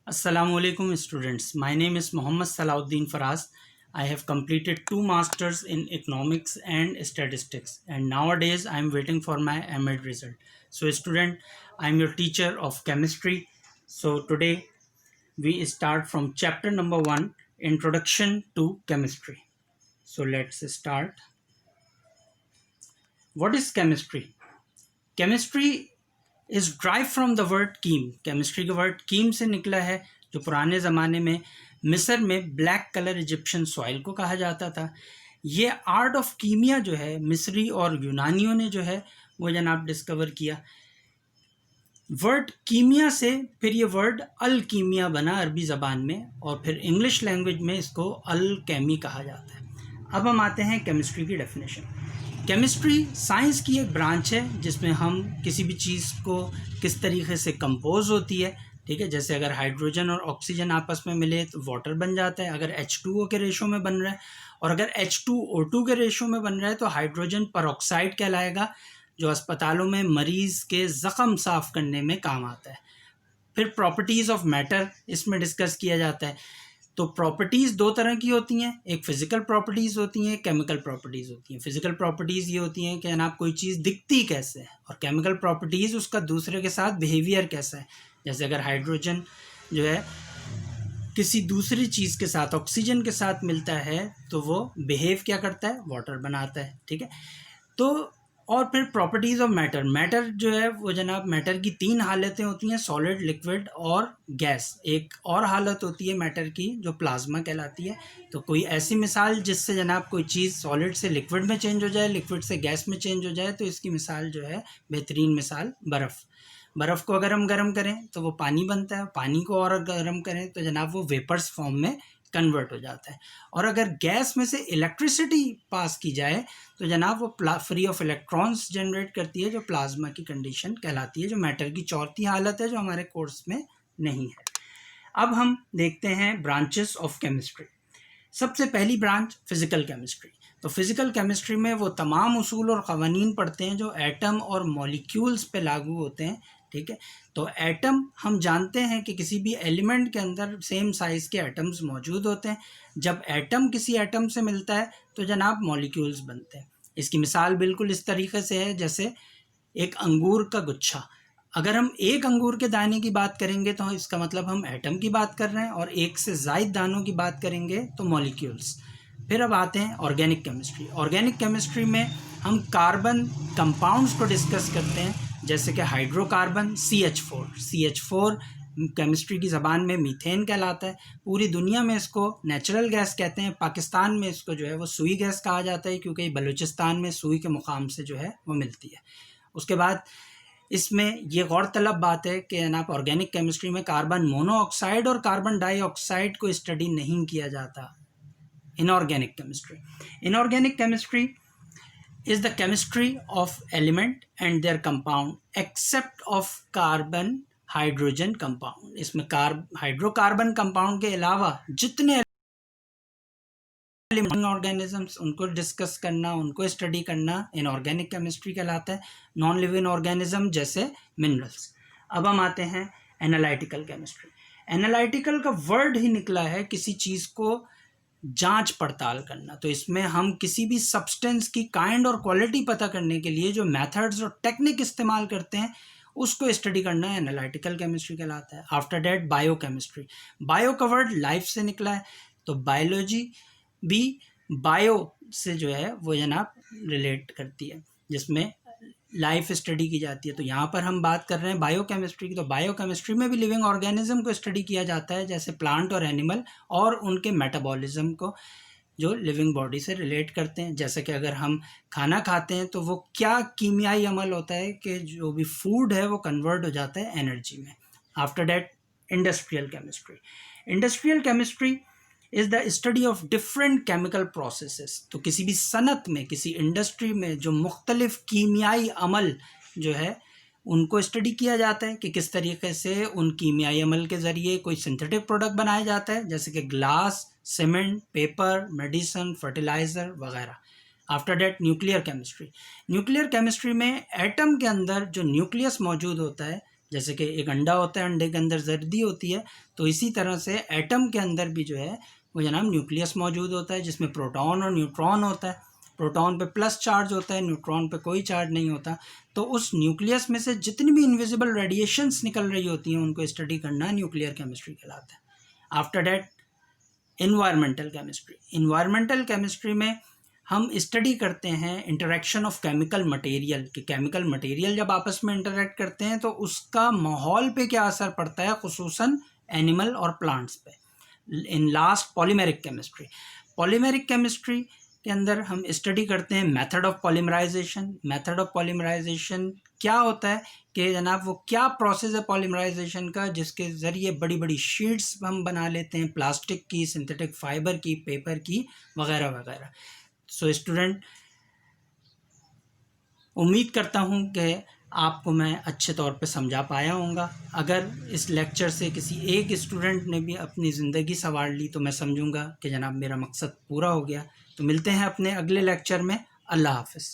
Assalamualaikum students. My name is Mohammad Salahuddin Faraz. I have completed 2 masters in economics and statistics, and nowadays I am waiting for my M.Ed result. So student, I am your teacher of chemistry. So today we start from chapter number 1, Introduction to Chemistry. So let's start. What is chemistry? Chemistry is drive from the word chem. Chemistry का word chem से निकला है, जो पुराने ज़माने में मिस्र में ब्लैक कलर इजिप्शियन सॉइल को कहा जाता था. ये आर्ट ऑफ कीमिया जो है मिस्री और यूनानियों ने जो है वो जनाब डिस्कवर किया. वर्ड कीमिया से फिर ये वर्ड अल कीमिया बना अरबी ज़बान में, और फिर इंग्लिश लैंग्वेज में इसको अल केमी कहा जाता है. अब हम आते हैं केमिस्ट्री की डेफिनेशन. केमिस्ट्री साइंस की एक ब्रांच है जिसमें हम किसी भी चीज़ को किस तरीके से कंपोज होती है, ठीक है. जैसे अगर हाइड्रोजन और ऑक्सीजन आपस में मिले तो वाटर बन जाता है, अगर H2O के रेशो में बन रहा है, और अगर H2O2 के रेशो में बन रहा है तो हाइड्रोजन परऑक्साइड कहलाएगा, जो अस्पतालों में मरीज़ के ज़ख़म साफ़ करने में काम आता है. फिर प्रॉपर्टीज़ ऑफ मैटर इसमें डिस्कस किया जाता है. तो प्रॉपर्टीज़ दो तरह की होती हैं, एक फ़िज़िकल प्रॉपर्टीज़ होती हैं, केमिकल प्रॉपर्टीज़ होती हैं. फ़िज़िकल प्रॉपर्टीज़ ये होती हैं कि जनाब कोई चीज़ दिखती कैसे है, और केमिकल प्रॉपर्टीज़ उसका दूसरे के साथ बिहेवियर कैसा है. जैसे अगर हाइड्रोजन जो है किसी दूसरी चीज़ के साथ, ऑक्सीजन के साथ मिलता है तो वो बिहेव क्या करता है, वाटर बनाता है, ठीक है. तो और फिर प्रॉपर्टीज़ ऑफ मैटर. मैटर जो है वो जनाब मैटर की 3 हालतें होती हैं, सॉलिड, लिक्विड और गैस. एक और हालत होती है मैटर की जो प्लाज्मा कहलाती है. तो कोई ऐसी मिसाल जिससे जनाब कोई चीज़ सॉलिड से लिक्विड में चेंज हो जाए, लिक्विड से गैस में चेंज हो जाए, तो इसकी मिसाल जो है बेहतरीन मिसाल बर्फ़. बर्फ़ को अगर हम गर्म करें तो वो पानी बनता है, पानी को और गर्म करें तो जनाब वो वेपर्स फॉर्म में कन्वर्ट हो जाता है. और अगर गैस में से इलेक्ट्रिसिटी पास की जाए तो जनाब वो फ्री ऑफ इलेक्ट्रॉन्स जनरेट करती है, जो प्लाज्मा की कंडीशन कहलाती है, जो मैटर की चौथी हालत है, जो हमारे कोर्स में नहीं है. अब हम देखते हैं ब्रांचेस ऑफ केमिस्ट्री. सबसे पहली ब्रांच फिज़िकल केमिस्ट्री. तो फिज़िकल केमिस्ट्री में वो तमाम उसूल और क़वानीन पढ़ते हैं जो एटम और मॉलिक्यूल्स पे लागू होते हैं, ठीक है. तो एटम हम जानते हैं कि किसी भी एलिमेंट के अंदर सेम साइज़ के एटम्स मौजूद होते हैं. जब एटम किसी एटम से मिलता है तो जनाब मॉलिक्यूल्स बनते हैं. इसकी मिसाल बिल्कुल इस तरीके से है जैसे एक अंगूर का गुच्छा. अगर हम एक अंगूर के दाने की बात करेंगे तो इसका मतलब हम एटम की बात कर रहे हैं, और एक से ज़ायद दानों की बात करेंगे तो मॉलिक्यूल्स. फिर अब आते हैं ऑर्गेनिक केमिस्ट्री. ऑर्गेनिक केमिस्ट्री में हम कार्बन कंपाउंड्स को डिस्कस करते हैं, जैसे कि हाइड्रोकार्बन CH4 केमिस्ट्री की ज़बान में मीथेन कहलाता है. पूरी दुनिया में इसको नेचुरल गैस कहते हैं. पाकिस्तान में इसको जो है वो सुई गैस कहा जाता है, क्योंकि बलूचिस्तान में सुई के मुकाम से जो है वो मिलती है. उसके बाद इसमें ये गौरतलब बात है कि जनाब ऑर्गेनिक केमिस्ट्री में कार्बन मोनोऑक्साइड और कार्बन डाइऑक्साइड को स्टडी नहीं किया जाता. Inorganic chemistry. Inorganic chemistry is the chemistry of element and their compound except of carbon hydrogen compound. इसमें हाइड्रोकार्बन कंपाउंड के अलावा जितने लिविंग ऑर्गेनिजम्स उनको डिस्कस करना, उनको स्टडी करना इनऑर्गेनिक केमिस्ट्री कहलाता है. नॉन लिविंग ऑर्गेनिज्म जैसे मिनरल्स. अब हम आते हैं एनालिटिकल केमिस्ट्री. एनालिटिकल का वर्ड ही निकला है किसी चीज़ को जांच पड़ताल करना. तो इसमें हम किसी भी सब्सटेंस की काइंड और क्वालिटी पता करने के लिए जो मेथड्स और टेक्निक इस्तेमाल करते हैं उसको स्टडी करना एनालिटिकल केमिस्ट्री कहलाता है. After that biochemistry. Bio का वर्ड लाइफ से निकला है, तो बायोलॉजी भी बायो से जो है वो जनाब रिलेट करती है, जिसमें लाइफ स्टडी की जाती है. तो यहाँ पर हम बात कर रहे हैं बायो केमिस्ट्री की. तो बायो केमिस्ट्री में भी लिविंग ऑर्गेनिज्म को स्टडी किया जाता है, जैसे प्लांट और एनिमल, और उनके मेटाबॉलिज्म को जो लिविंग बॉडी से रिलेट करते हैं. जैसे कि अगर हम खाना खाते हैं तो वो क्या कीमियाई अमल होता है कि जो भी फूड है वो कन्वर्ट हो जाता है एनर्जी में. After that industrial chemistry. Industrial chemistry is the study of different chemical processes. तो किसी भी सनत में, किसी इंडस्ट्री में जो मुख्तलिफ कीमियाई अमल जो है उनको स्टडी किया जाता है कि किस तरीके से उन कीमियाई अमल के ज़रिए कोई सिंथेटिक प्रोडक्ट बनाया जाता है, जैसे कि glass, cement, paper, medicine, fertiliser वगैरह. After that nuclear chemistry. Nuclear chemistry में एटम के अंदर जो न्यूक्लियस मौजूद होता है, जैसे कि एक अंडा होता है, अंडे के अंदर जर्दी होती है, तो इसी तरह से एटम के अंदर भी जो है वो जनाब न्यूक्लियस मौजूद होता है, जिसमें प्रोटॉन और न्यूट्रॉन होता है। प्रोटॉन पे प्लस चार्ज होता है, न्यूट्रॉन पे कोई चार्ज नहीं होता। तो उस न्यूक्लियस में से जितनी भी इनविजिबल रेडिएशंस निकल रही होती हैं उनको स्टडी करना न्यूक्लियर केमिस्ट्री कहलाता है। After that environmental chemistry. Environmental chemistry में हम स्टडी करते हैं इंटरेक्शन ऑफ केमिकल मटेरियल, कि केमिकल मटेरियल जब आपस में इंटरेक्ट करते हैं तो उसका माहौल पे क्या असर पड़ता है, खुसूसन एनिमल और प्लांट्स पे। In last polymeric chemistry. Polymeric chemistry के अंदर हम स्टडी करते हैं method of polymerisation. Method of polymerisation क्या होता है कि जनाब वो क्या प्रोसेस है पॉलीमराइजेशन का, जिसके ज़रिए बड़ी बड़ी शीट्स हम बना लेते हैं, प्लास्टिक की, सिंथेटिक फाइबर की, पेपर की, वगैरह वगैरह। सो स्टूडेंट, उम्मीद करता हूँ कि आपको मैं अच्छे तौर पे समझा पाया होऊंगा। अगर इस लेक्चर से किसी एक स्टूडेंट ने भी अपनी ज़िंदगी संवार ली तो मैं समझूंगा कि जनाब मेरा मकसद पूरा हो गया। तो मिलते हैं अपने अगले लेक्चर में। अल्लाह हाफ़िज़।